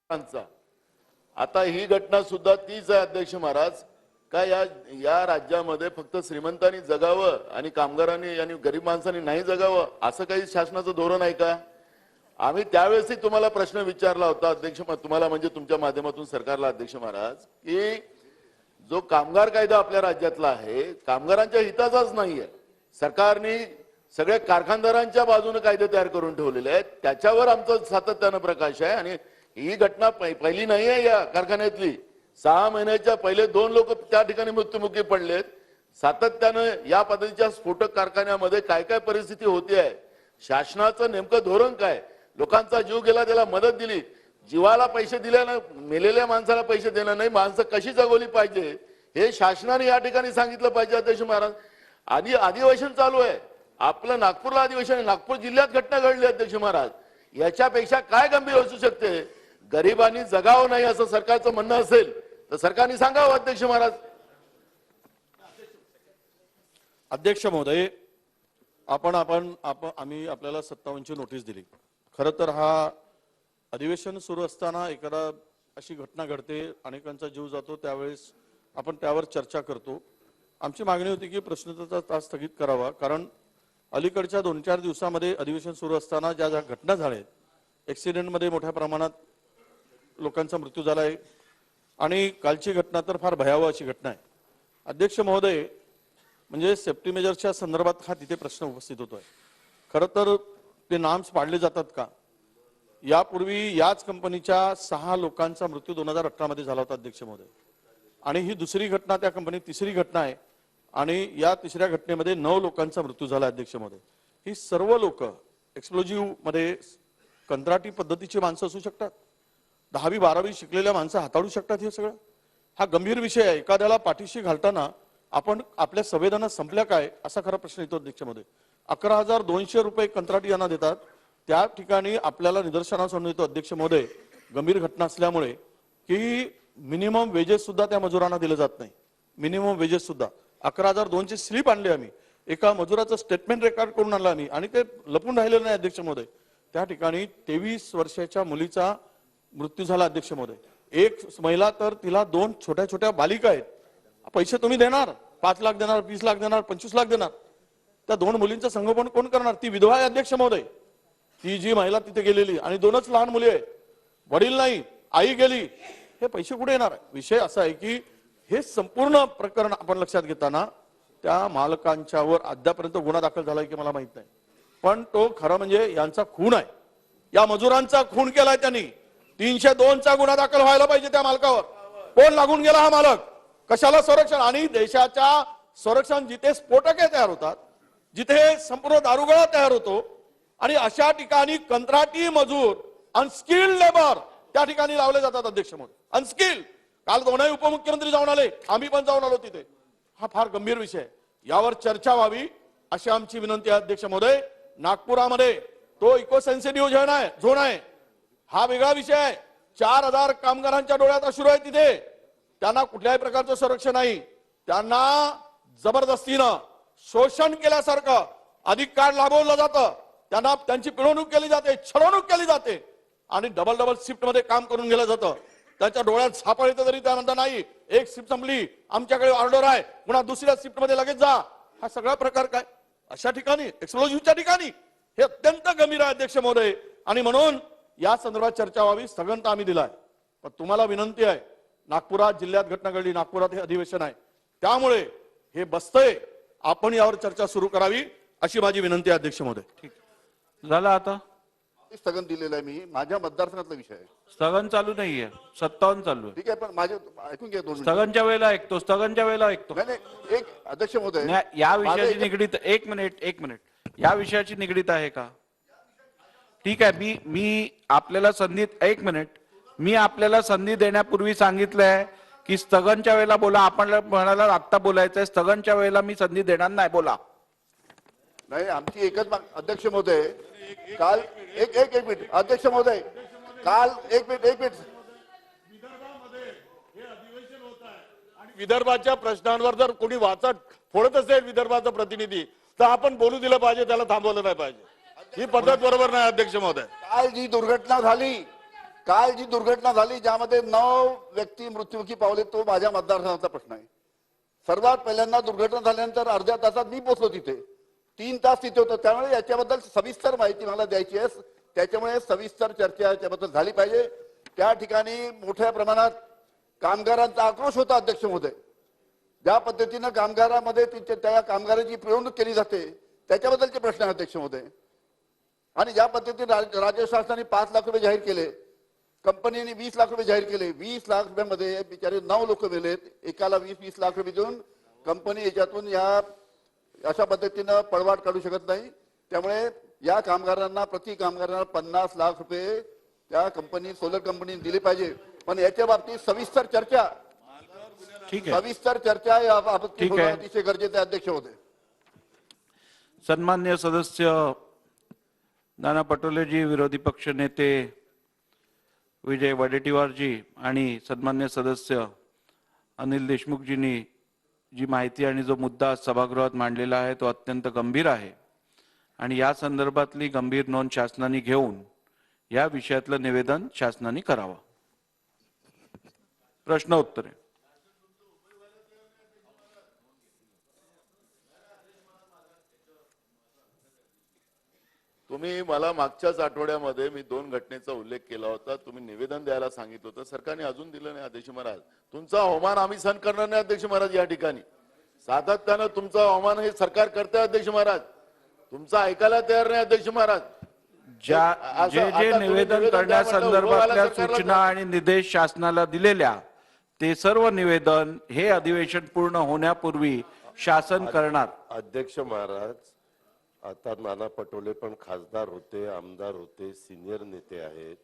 चा आता ही घटना सुद्धा तीच आहे अध्यक्ष महाराज का या राज्यामध्ये फक्त श्रीमंतांनी जगावं आणि कामगारांनी आणि गरीब माणसांनी नाही जगावं असं काही शासनाचं धोरण आहे का? आम्ही त्यावेळेसही तुम्हाला प्रश्न विचारला होता अध्यक्ष, तुम्हाला म्हणजे तुमच्या माध्यमातून सरकारला अध्यक्ष महाराज, की जो कामगार कायदा आपल्या राज्यातला आहे कामगारांच्या हिताचाच नाहीये, सरकारने सगळ्या कारखानदारांच्या बाजूने कायदे तयार करून ठेवलेले आहेत, त्याच्यावर आमचं सातत्यानं प्रकाश आहे। आणि ही घटना पहिली नाही आहे या कारखान्यातली, 6 महिन्याच्या पहिले 2 लोक त्या ठिकाणी मृत्युमुखी पडलेत। सातत्यानं या पद्धतीच्या स्फोटक कारखान्यामध्ये काय काय परिस्थिती होती आहे, शासनाचं नेमकं धोरण काय, लोकांचा जीव गेला त्याला मदत दिली, जीवाला पैसे दिले ना, मेलेल्या माणसाला पैसे देणं नाही, माणसं कशी जगवली पाहिजे हे शासनाने या ठिकाणी सांगितलं पाहिजे अध्यक्ष महाराज। आधी अधिवेशन चालू आहे आपलं, नागपूरला अधिवेशन आहे, नागपूर जिल्ह्यात घटना घडली अध्यक्ष महाराज, याच्यापेक्षा काय गंभीर असू शकते? गरिबांनी जगावं नाही असं सरकारचं म्हणणं असेल तर सरकारने सांगावं अध्यक्ष महाराज। अध्यक्ष महोदय, आम्ही आपल्याला 57 ची नोटीस दिली। खरं तर हा अधिवेशन सुरू असताना एखादा अशी घटना घडते, अनेकांचा जीव जातो, त्यावेळेस आपण त्यावर चर्चा करतो। आमची मागणी होती की प्रश्नोत्तराचा तास स्थगित करावा, कारण अलीकडच्या 2-4 दिवसांमध्ये अधिवेशन सुरू असताना ज्या ज्या घटना झाल्या, ॲक्सिडेंटमध्ये मोठ्या प्रमाणात लोकांचा मृत्यू झाला आहे आणि कालची घटना तर फार भयावह अशी घटना आहे। अध्यक्ष महोदय, म्हणजे सेफ्टी मेजरच्या संदर्भात हा तिथे प्रश्न उपस्थित होतोय। खरं तर ते नाम्स पाडले जातात का? यापूर्वी याच कंपनीच्या 6 लोकांचा मृत्यू 2018 मध्ये झाला होता अध्यक्ष महोदय, आणि ही दुसरी घटना त्या कंपनीत तिसरी घटना आहे, आणि या तिसऱ्या घटनेमध्ये 9 लोकांचा मृत्यू झाला अध्यक्ष महोदय। ही सर्व लोक एक्सप्लोजिव्ह मध्ये कंत्राटी पद्धतीची माणसं असू शकतात, 10वी-12वी शिकलेल्या माणसं हाताळू शकतात, हे सगळं हा गंभीर विषय आहे। एखाद्याला पाठीशी घालताना आपण आपल्या संवेदना संपल्या काय असा खरा प्रश्न येतो अध्यक्ष महोदय। 11,200 रुपये कंत्राटी यांना देतात, त्या ठिकाणी आपल्याला निदर्शनास आणून येतो अध्यक्ष महोदय, गंभीर घटना असल्यामुळे, की मिनिमम वेजेस सुद्धा त्या मजुरांना दिले जात नाही। मिनिमम वेजेस सुद्धा 11,200 स्लिप आणली आम्ही, एका मजुराचं स्टेटमेंट रेकॉर्ड करून आणलं आम्ही, आणि ते लपून राहिलेलं नाही अध्यक्ष महोदय। त्या ठिकाणी 23 वर्षाच्या मुलीचा मृत्यू झाला अध्यक्ष महोदय। एक महिला तर तिला 2 छोट्या छोट्या बालिका आहेत, पैसे तुम्ही देणार, 5 लाख देणार, 20 लाख देणार, 25 लाख देणार, त्या 2 मुलींचं संगोपन कोण करणार? ती विधवा आहे अध्यक्ष महोदय, ती जी महिला तिथे गेलेली, आणि 2च लहान मुली आहेत, वडील नाही, आई गेली, हे पैसे कुठे येणार? विषय असा आहे की हे संपूर्ण प्रकरण आपण लक्षात घेताना त्या मालकांच्यावर अद्यापर्यंत गुन्हा दाखल झालाय की मला माहित नाही, पण तो खरं म्हणजे यांचा खून आहे, या मजुरांचा खून केलाय त्यांनी। 302 चा गुन्हा दाखल व्हायला पाहिजे त्या मालकावर। कोण लागून गेला हा मालक? कशाला संरक्षण? आणि देशाच्या संरक्षण जिथे स्फोटके तयार होतात, जिथे संपूर्ण दारुगोळा तयार होतो, आणि अशा ठिकाणी कंत्राटी मजूर, अनस्किल्ड लेबर त्या ठिकाणी लावले जातात अध्यक्ष महोदय, अनस्किल्ड। काल 2 उपमुख्यमंत्री जाऊन आले, आम्ही पण जाऊन आलो तिथे। हा फार गंभीर विषय आहे, यावर चर्चा व्हावी अशी आमची विनंती आहे अध्यक्ष महोदय। नागपुरामध्ये तो इको सेन्सिटिव्ह झोन आहे, हा वेगळा विषय आहे। 4,000 कामगारांच्या डोळ्यात अश्रू आहे तिथे, त्यांना कुठल्याही प्रकारचं संरक्षण नाही, त्यांना जबरदस्तीनं शोषण केल्यासारखं अधिक काळ लाभवलं जातं, त्यांना त्यांची पिळवणूक केली जाते, छळवणूक केली जाते, आणि डबल शिफ्ट मध्ये काम करून गेलं जातं। त्यांच्या डोळ्यात सापळ येतं तरी त्या म्हणता नाही, एक शिफ्ट संपली, आमच्याकडे ऑर्डर आहे, पुन्हा दुसऱ्या शिफ्ट मध्ये लगेच जा। हा सगळा प्रकार काय अशा ठिकाणी, एक्सप्लोजिव्हच्या ठिकाणी, हे अत्यंत गंभीर आहे अध्यक्ष महोदय, आणि म्हणून या संदर्भात चर्चा व्हावी, स्थगन आम्ही दिलाय। पण तुम्हाला विनंती आहे, नागपुरात जिल्ह्यात घटना घडली, नागपुरात हे अधिवेशन आहे, त्यामुळे हे बसतंय, आपण यावर चर्चा सुरू करावी अशी माझी विनंती आहे अध्यक्ष महोदय। ठीक झालं, आता स्थगन दिलेलं आहे मी, माझ्या मतदारसंघातला विषय आहे। स्थगन चालू नाहीये, 57 चालू आहे। ठीक आहे, पण माझे ऐकून घ्या 2 मिनिट। स्थगनच्या वेळेला ऐकतो, स्थगनच्या वेळेला ऐकतो। नाही, एक अध्यक्ष महोदय, या विषयाची निगडीत, एक मिनिट, या विषयाची निगडीत आहे का? ठीक आहे, मी आपल्याला संधी, एक मिनिट, मी आपल्याला संधी देण्यापूर्वी सांगितलंय की स्थगनच्या वेळेला बोला, आपण म्हणाला आता बोलायचंय, स्थगनच्या वेळेला मी संधी देणार नाही, बोला। नाही, आमची एकच अध्यक्ष महोदय, काल एक मिनिट अध्यक्ष महोदय, काल एक मिनिट विदर्भाच्या प्रश्नांवर जर कोणी वाचत फोडत असेल विदर्भाचा प्रतिनिधी, तर आपण बोलू दिलं पाहिजे, त्याला थांबवलं नाही पाहिजे। ही पद्धत बरोबर नाही अध्यक्ष महोदय। काल जी दुर्घटना झाली, काल जी दुर्घटना झाली ज्यामध्ये 9 व्यक्ती मृत्युमुखी पावले, तो माझ्या मतदारसंघाचा प्रश्न आहे. सर्वात पहिल्यांदा दुर्घटना झाल्यानंतर अर्ध्या तासात मी पोहोचलो तिथे, 3 तास तिथे होतो. त्यामुळे याच्याबद्दल सविस्तर माहिती मला द्यायची आहे. त्याच्यामुळे सविस्तर चर्चा याच्याबद्दल झाली पाहिजे. त्या ठिकाणी मोठ्या प्रमाणात कामगारांचा आक्रोश होता अध्यक्ष महोदय. ज्या पद्धतीनं कामगारामध्ये त्या कामगारांची पिळवणूक केली जाते त्याच्याबद्दलचे प्रश्न आहे अध्यक्ष महोदय. आणि ज्या पद्धतीने राज्य शासनाने 5 लाख रुपये जाहीर केले, कंपनीने 20 लाख रुपये जाहीर केले, 20 लाख रुपयामध्ये बिचारे 9 लोक मेलेत. एकाला 20-20 लाख रुपये देऊन कंपनी याच्यातून या अशा पद्धतीनं पळवाट काढू शकत नाही. त्यामुळे या कामगारांना प्रति कामगारांना 50 लाख रुपये त्या कंपनी सोलर कंपनीने दिले पाहिजे. पण याच्या बाबतीत सविस्तर चर्चा ठीक आहे. या बाबतीत ठीक होणं आहे. अतिशय गरजेचं आहे अध्यक्ष महोदय. सन्मान्य सदस्य नाना पटोलेजी, विरोधी पक्ष नेते विजय वडेट्टीवारजी आणि सन्मान्य सदस्य अनिल देशमुखजींनी जी माहिती आणि जो मुद्दा सभागृहात मांडलेला आहे तो अत्यंत गंभीर आहे आणि या संदर्भातली गंभीर नोंद शासनाने घेऊन या विषयातलं निवेदन शासनाने करावं. प्रश्न उत्तरे. तुम्ही मला मागच्याच आठवड्यामध्ये मी 2 घटनेचा उल्लेख केला होता. तुम्ही निवेदन द्यायला सांगितलं होतं, सरकारने अजून दिलं नाही. अध्यक्ष महाराज, तुमचा अवमान आम्ही सहन करणार नाही अध्यक्ष महाराज. या ठिकाणी सातत्यानं तुमचा अवमान हे सरकार करते अध्यक्ष महाराज. तुमचं ऐकायला तयार नाही अध्यक्ष महाराज. ज्या असं- जे आता जे तुम्ही निवेदन द्या म्हटलं, करण्यासंदर्भातल्या उभं व्हायला सूचना आणि निर्देश शासनाला दिलेल्या ते सर्व निवेदन हे अधिवेशन पूर्ण होण्यापूर्वी शासन करणार. अध्यक्ष महाराज, आता नाना पटोले पण खासदार होते, आमदार होते, सिनियर नेते आहेत.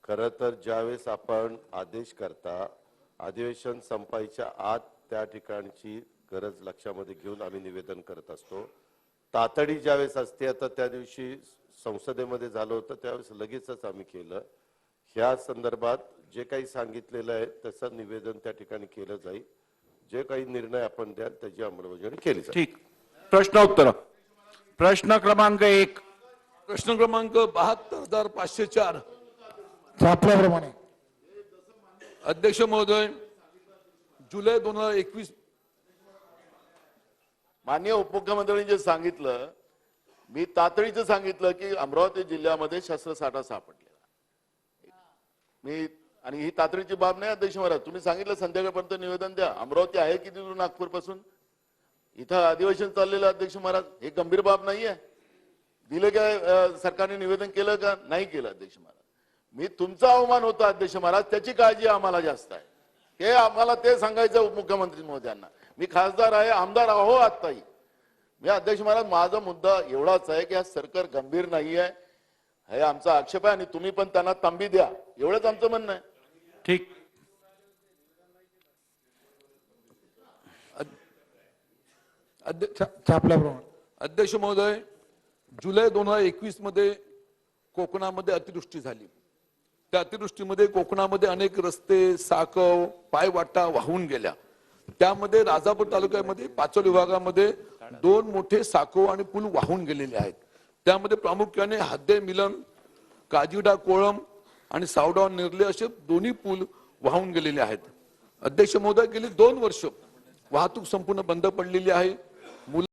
खरं तर ज्यावेळेस आपण आदेश करता, अधिवेशन संपायच्या आत त्या ठिकाणची गरज लक्षामध्ये घेऊन आम्ही निवेदन करत असतो. तातडी ज्यावेळेस असते, आता त्या दिवशी संसदेमध्ये झालं होतं त्यावेळेस लगेचच आम्ही केलं. ह्या संदर्भात जे काही सांगितलेलं आहे तसं निवेदन त्या ठिकाणी केलं जाईल. जे काही निर्णय आपण द्याल त्याची अंमलबजावणी केली जाईल. ठीक. प्रश्न उत्तर. प्रश्न क्रमांक 1. प्रश्न क्रमांक 72,504. आपल्याप्रमाणे अध्यक्ष महोदय, जुलै 2021 माननीय उपमुख्यमंत्र्यांनी जे सांगितलं, मी तातडीचं सांगितलं की अमरावती जिल्ह्यामध्ये शस्त्रसाठा सापडलेला. मी आणि ही तातडीची बाब नाही अध्यक्ष महाराज. तुम्ही सांगितलं संध्याकाळपर्यंत निवेदन द्या. अमरावती आहे किती दूर नागपूर पासून? इथं अधिवेशन चाललेलं अध्यक्ष महाराज. हे गंभीर बाब नाहीये. दिलं काय सरकारने निवेदन केलं का? नाही केलं अध्यक्ष महाराज. मी तुमचा अवमान होता अध्यक्ष महाराज, त्याची काळजी आम्हाला जास्त आहे. हे आम्हाला ते सांगायचं उपमुख्यमंत्री महोदयांना. मी खासदार आहे, आमदार आहो आत्ताही. मी अध्यक्ष महाराज, माझा मुद्दा एवढाच आहे की हा सरकार गंभीर नाही आहे, हे आमचा आक्षेप आहे आणि तुम्ही पण त्यांना तांबी द्या, एवढंच आमचं म्हणणं आहे. ठीक. आपल्याप्रमाणे अध्यक्ष महोदय, जुलै 2021 मध्ये कोकणामध्ये अतिवृष्टी झाली. त्या अतिवृष्टीमध्ये कोकणामध्ये अनेक रस्ते, साकव, पायवाटा वाहून गेल्या. त्यामध्ये राजापूर तालुक्यामध्ये पाचोल विभागामध्ये 2 मोठे साकव आणि पूल वाहून गेलेले आहेत. त्यामध्ये प्रामुख्याने हद्दे मिलन, काजिडा कोळम आणि सावडाव निर्ले असे दोन्ही पूल वाहून गेलेले आहेत. अध्यक्ष महोदय, गेली 2 वर्ष वाहतूक संपूर्ण बंद पडलेली आहे.